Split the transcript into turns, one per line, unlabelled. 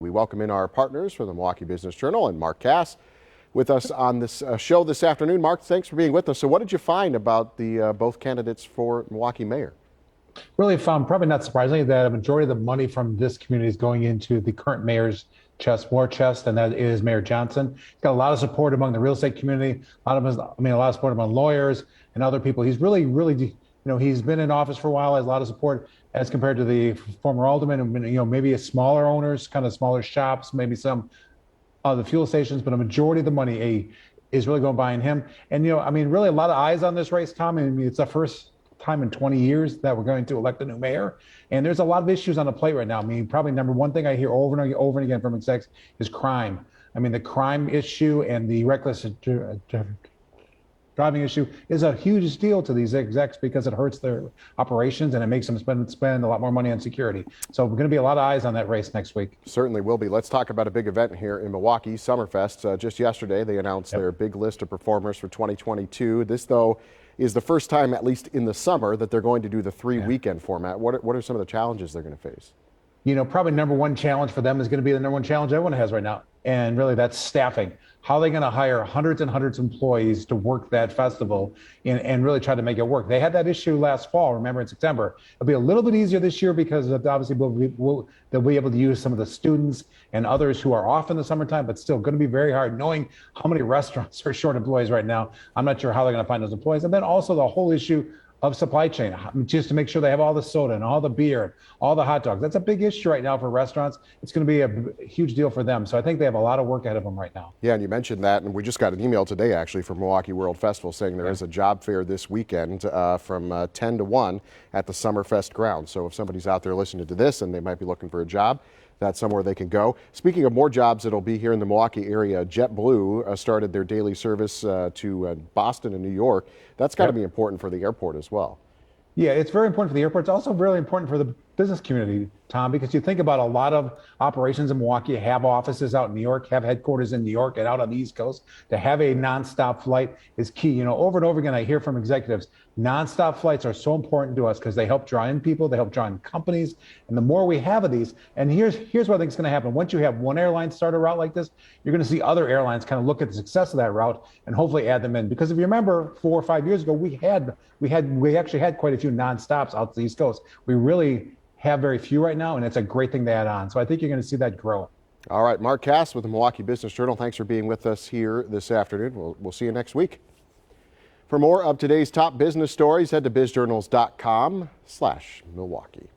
We welcome in our partners from the Milwaukee Business Journal and Mark Kass with us on this show this afternoon. Mark, thanks for being with us. So what did you find about the both candidates for Milwaukee mayor?
Really found, probably not surprisingly, that a majority of the money from this community is going into the current mayor's war chest, and that is Mayor Johnson. He's got a lot of support among the real estate community, a lot of support among lawyers and other people. He's really, he's been in office for a while, has a lot of support as compared to the former alderman, and, maybe a smaller owners, kind of smaller shops, maybe some of the fuel stations, but a majority of the money is really going behind him. And, really a lot of eyes on this race, Tom. It's the first time in 20 years that we're going to elect a new mayor. And there's a lot of issues on the plate right now. Probably number one thing I hear over and again from execs is crime. The crime issue and the reckless driving issue is a huge deal to these execs because it hurts their operations and it makes them spend a lot more money on security. So we're going to be a lot of eyes on that race next week.
Certainly will be. Let's talk about a big event here in Milwaukee, Summerfest. Just yesterday, they announced their big list of performers for 2022. This, though, is the first time, at least in the summer, that they're going to do the three-weekend format. What are some of the challenges they're going to face?
Probably number one challenge for them is going to be the number one challenge everyone has right now. And really, that's staffing. How are they going to hire hundreds and hundreds of employees to work that festival and really try to make it work? They had that issue last fall, remember, in September. It'll be a little bit easier this year because obviously they'll be able to use some of the students and others who are off in the summertime, but still going to be very hard knowing how many restaurants are short employees right now. I'm not sure how they're going to find those employees. And then also the whole issue of supply chain, just to make sure they have all the soda and all the beer, all the hot dogs. That's a big issue right now for restaurants. It's going to be a huge deal for them. So I think they have a lot of work ahead of them right now.
Yeah, and you mentioned that, and we just got an email today actually from Milwaukee World Festival saying there is a job fair this weekend from 10 to 1 at the Summerfest grounds. So if somebody's out there listening to this and they might be looking for a job, that's somewhere they can go. Speaking of more jobs that'll be here in the Milwaukee area, JETBLUE started their daily service to Boston and New York. That's got to be important for the airport as well.
Yeah, it's very important for the airport. It's also really important for the business community, Tom, because you think about a lot of operations in Milwaukee have offices out in New York, have headquarters in New York and out on the East Coast. To have a nonstop flight is key. Over and over again, I hear from executives, nonstop flights are so important to us because they help draw in people, they help draw in companies. And the more we have of these, and here's what I think is going to happen. Once you have one airline start a route like this, you're going to see other airlines kind of look at the success of that route and hopefully add them in. Because if you remember, 4 or 5 years ago, we actually had quite a few nonstops out to the East Coast. We really have very few right now, and it's a great thing to add on. So I think you're going to see that grow.
All right, Mark Kass with the Milwaukee Business Journal. Thanks for being with us here this afternoon. We'll see you next week. For more of today's top business stories, head to bizjournals.com/Milwaukee.